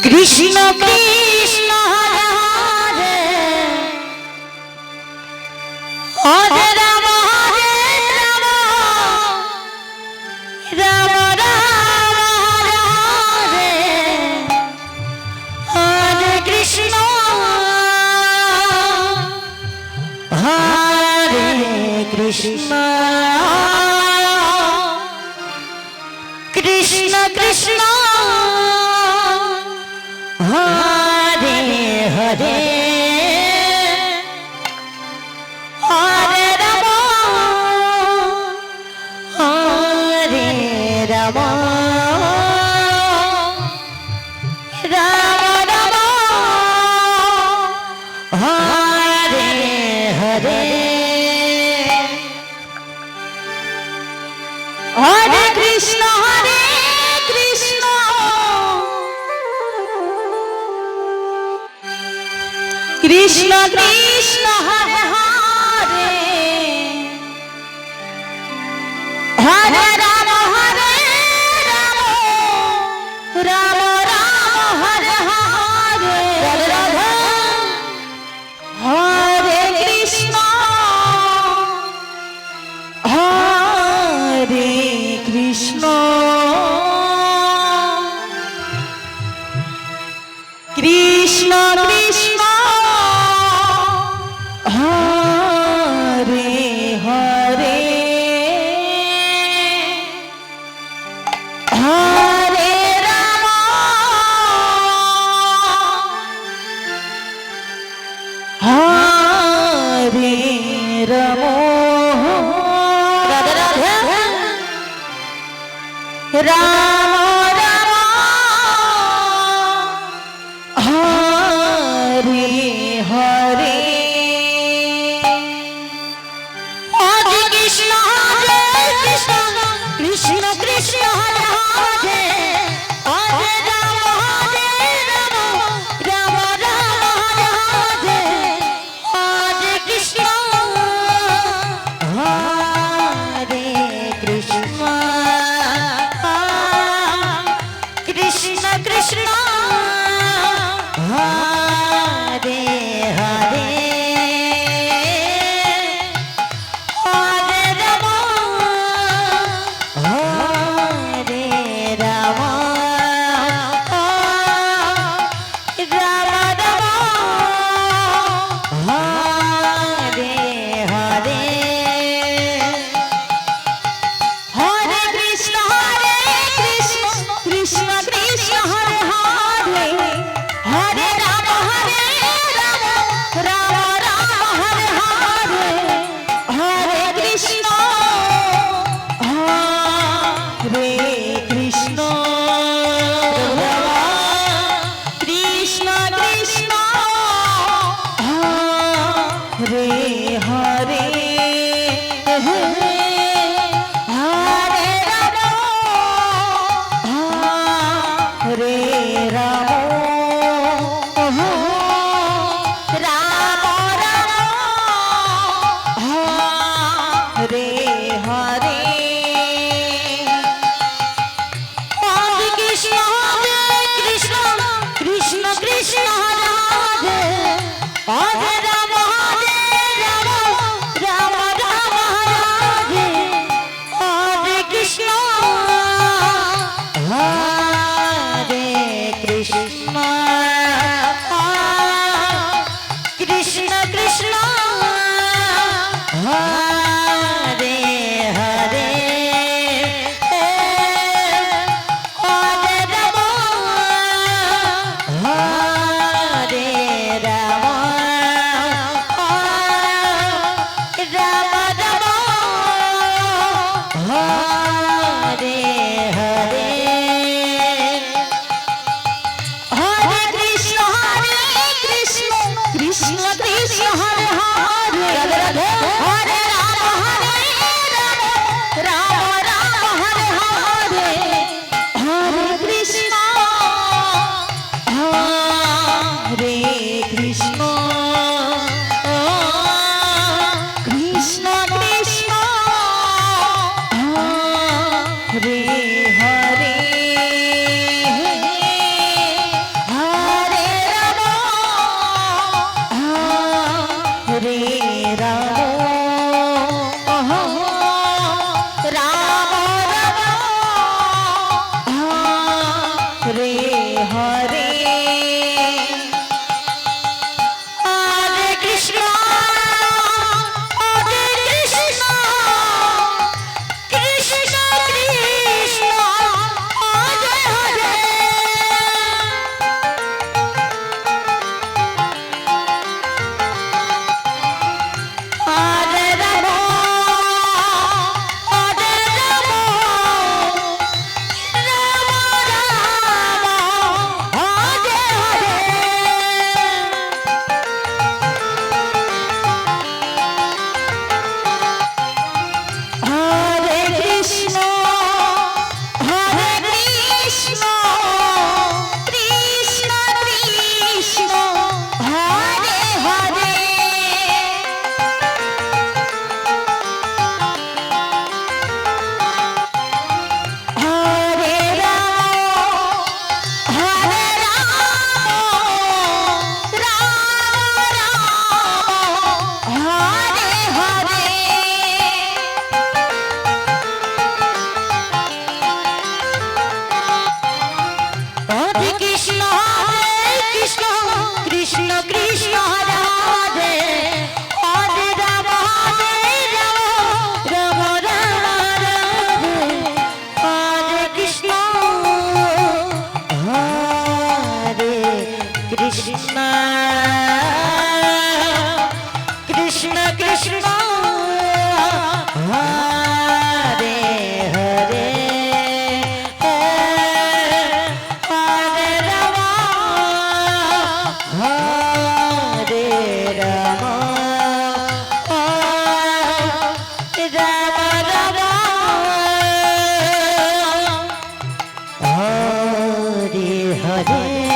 Krishna Krishna Hare Hare Ram Hare Ram Ram Ram Hare Hare Krishna Hare Krishna Krishna Krishna Hare Hare Hare Ram Hare Ram Ram Ram Hare Hare Hare Krishna Hare Krishna Krishna Krishna Hare Hare Hare Ram Hare Ram Ram Ram Hare Hare Hare Krishna Hare Krishna Krishna Krishna Hare Hare Hare Ram Hare Ram Radhe Radhe Ram Ram Hare Hare Hare Krishna Hare Krishna Krishna Krishna Hare Hare Hare Ram Hare Ram Ram Ram Hare Hare Hare Krishna Hare Krishna Krishna Krishna Hare Hare Hare Ram Hare Ram Ram Ram Hare Hare Hare Krishna Hare Krishna Krishna Krishna Hare Hare Hare Ram Hare Ram Ram Ram Hare Hare Hare Krishna Hare Krishna Krishna Krishna Hare Hare Hare Ram Hare Ram Ram Ram Hare Hare Hare Krishna Hare Krishna Krishna Krishna Hare Hare Hare Ram Hare Ram Ram Ram Hare Hare Krishna Hare Krishna Krishna Krishna Hare Hare Hare Ram Hare Ram Ram Ram Hare Hare Hare Krishna Hare Krishna Krishna Krishna Hare Hare Radhe Hare Ram Hare Ram Ram Ram Hare Hare Hare Krishna Hare Krishna Krishna Krishna Hare Hare Hare Hare